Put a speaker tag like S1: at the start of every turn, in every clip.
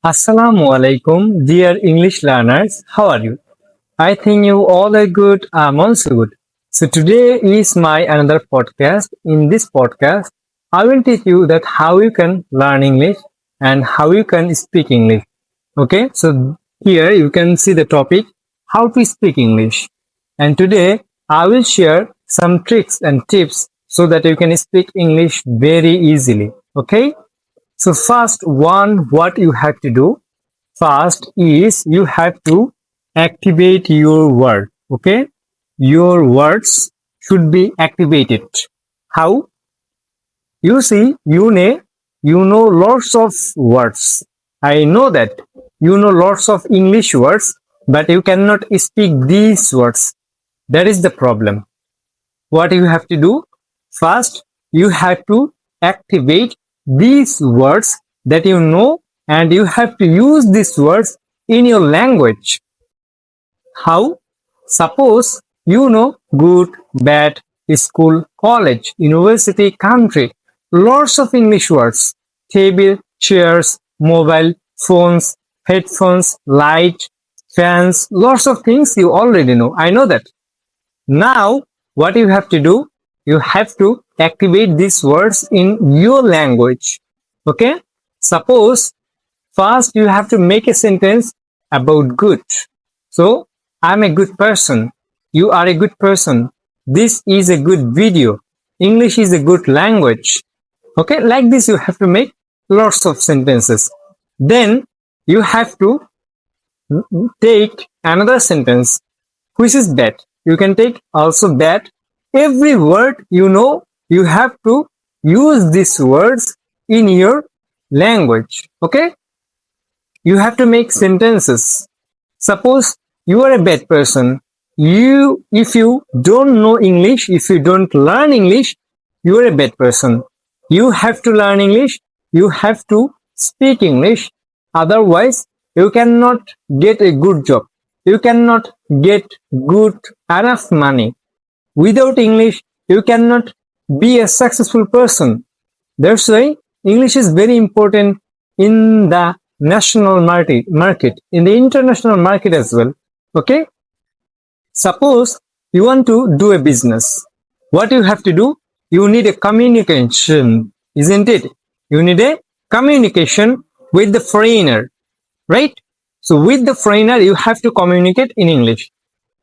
S1: Assalamu alaikum, dear English learners. How are you? I think you all are good. I'm also good. So today is my another podcast. In this podcast, I will teach you that how you can learn English and how you can speak English. Okay, so here you can see the topic how to speak English. And today I will share some tricks and tips so that you can speak English very easily. Okay, so first one, what you have to do first is you have to activate your word. Okay, your words should be activated. How? You see, you know lots of words. I know that you know lots of English words, but you cannot speak these words. That is the problem. What you have to do? First, you have to activate these words that you know, and you have to use these words in your language. How? Suppose you know good, bad, school, college, university, country, lots of English words, table, chairs, mobile, phones, headphones, light, fans, lots of things you already know. I know that. Now, what you have to do? You have to activate these words in your language. Okay? Suppose first you have to make a sentence about good. So, I'm a good person. You are a good person. This is a good video. English is a good language. Okay? Like this, you have to make lots of sentences. Then you have to take another sentence which is bad. You can take also bad. Every word you know, you have to use these words in your language. Okay? You have to make sentences. Suppose you are a bad person. If you don't know English, if you don't learn English, you are a bad person. You have to learn English. You have to speak English. Otherwise, you cannot get a good job. You cannot get good enough money. Without English, you cannot be a successful person. That's why English is very important in the national market, in the international market as well. Okay? Suppose you want to do a business. What you have to do? You need a communication, isn't it? You need a communication with the foreigner, right? So with the foreigner, you have to communicate in English.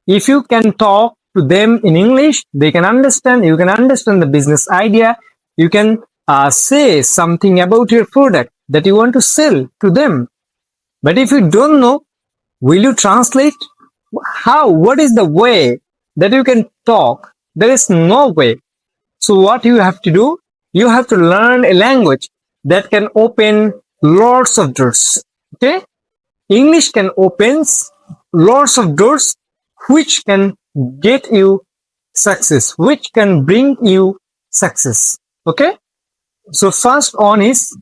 S1: If you can talk to them in English, they can understand, you can understand the business idea, you can say something about your product that you want to sell to them. But if you don't know, will you translate? How? What is the way that you can talk? There is no way. So what you have to do? You have to learn a language that can open lots of doors. Okay? English can open lots of doors which can get you success, which can bring you success. Okay? So first one is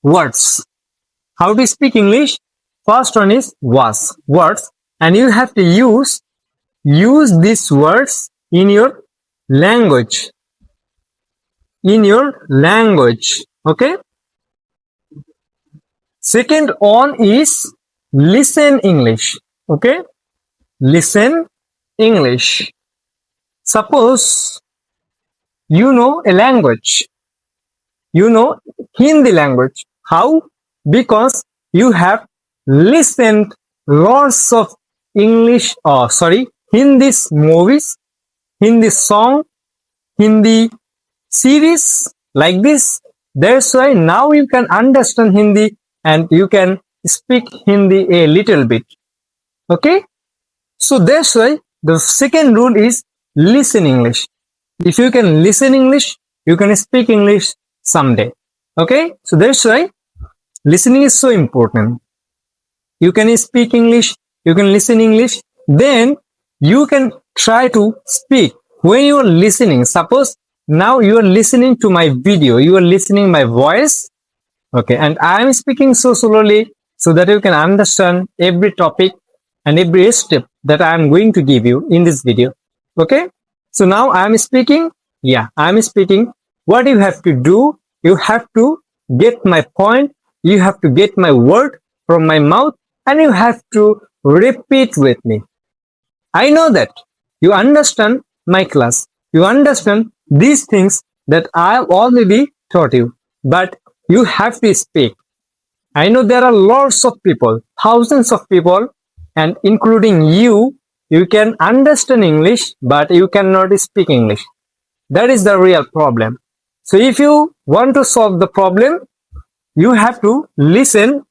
S1: words. How to speak English? First one is words, and you have to use these words in your language. In your language. Okay? Second one is listen English. Okay? Listen English. Suppose you know a language. You know Hindi language. How? Because you have listened lots of Hindi movies, Hindi song, Hindi series like this. That's why now you can understand Hindi and you can speak Hindi a little bit. Okay? So that's why the second rule is listen English. If you can listen English, you can speak English someday. Okay? So that's why listening is so important. You can speak English, you can listen English, then you can try to speak when you are listening. Suppose now you are listening to my video, you are listening my voice, okay, and I am speaking so slowly so that you can understand every topic and every step that I am going to give you in this video. Okay, so now I am speaking. Yeah, I am speaking. What you have to do? You have to get my point. You have to get my word. from my mouth and you have to repeat with me. I know that you understand my class. You understand these things that I have already taught you, but you have to speak. I know there are lots of people, thousands of people, and including you, you can understand English, but you cannot speak English. That is the real problem. So if you want to solve the problem, you have to listen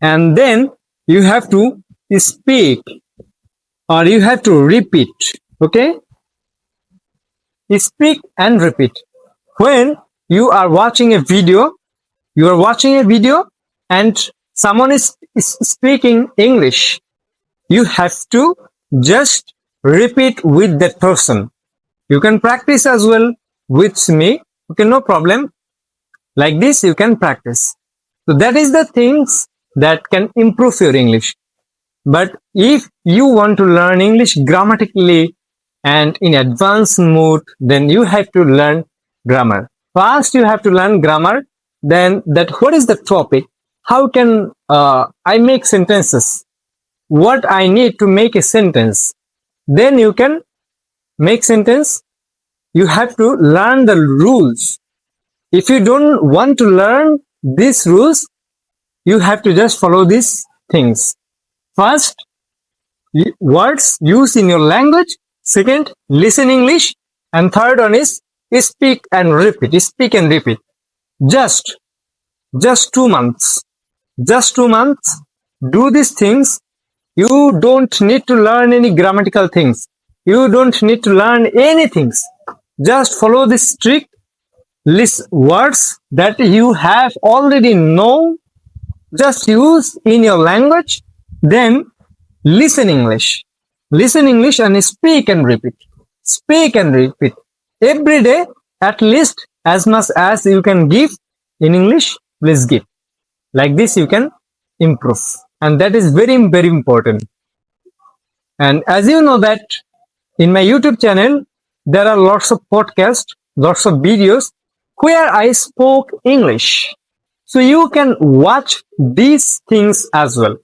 S1: and then you have to speak or you have to repeat. Okay? Speak and repeat. When you are watching a video, and someone is speaking English, you have to just repeat with that person. You can practice as well with me. Okay, no problem. Like this, you can practice. So that is the things that can improve your English. But if you want to learn English grammatically and in advanced mode, then you have to learn grammar. First, you have to learn grammar. Then that what is the topic? How can I make sentences? What I need to make a sentence? Then you can make sentence. You have to learn the rules. If you don't want to learn these rules, you have to just follow these things. First, words used in your language. Second, listen English. And third one is speak and repeat. Speak and repeat. Just 2 months. Just 2 months. Do these things. You don't need to learn any grammatical things. You don't need to learn anything. Just follow this strict list words that you have already known. Just use in your language. Then listen English. Listen English and speak and repeat. Speak and repeat. Every day, at least as much as you can give in English, please give. Like this, you can improve. And that is very, very important. And as you know that in my YouTube channel, there are lots of podcasts, lots of videos where I spoke English. So you can watch these things as well.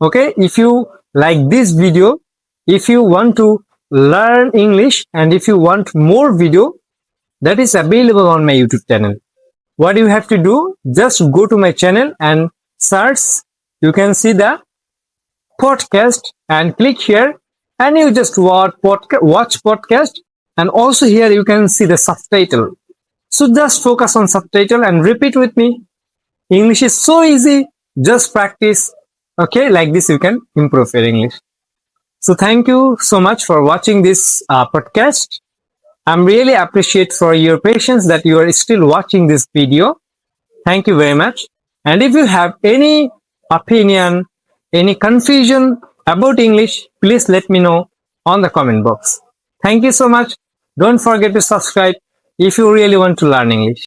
S1: Okay, if you like this video, if you want to learn English and if you want more video, that is available on my YouTube channel. What you have to do, just go to my channel and search. You can see the podcast and click here and you just watch podcast, and also here you can see the subtitle. So just focus on subtitle and repeat with me. English is so easy. Just practice. Okay, like this you can improve your English. So thank you so much for watching this podcast. I'm really appreciate for your patience that you are still watching this video. Thank you very much. And if you have any opinion, any confusion about English, please let me know on the comment box. Thank you so much. Don't forget to subscribe if you really want to learn English.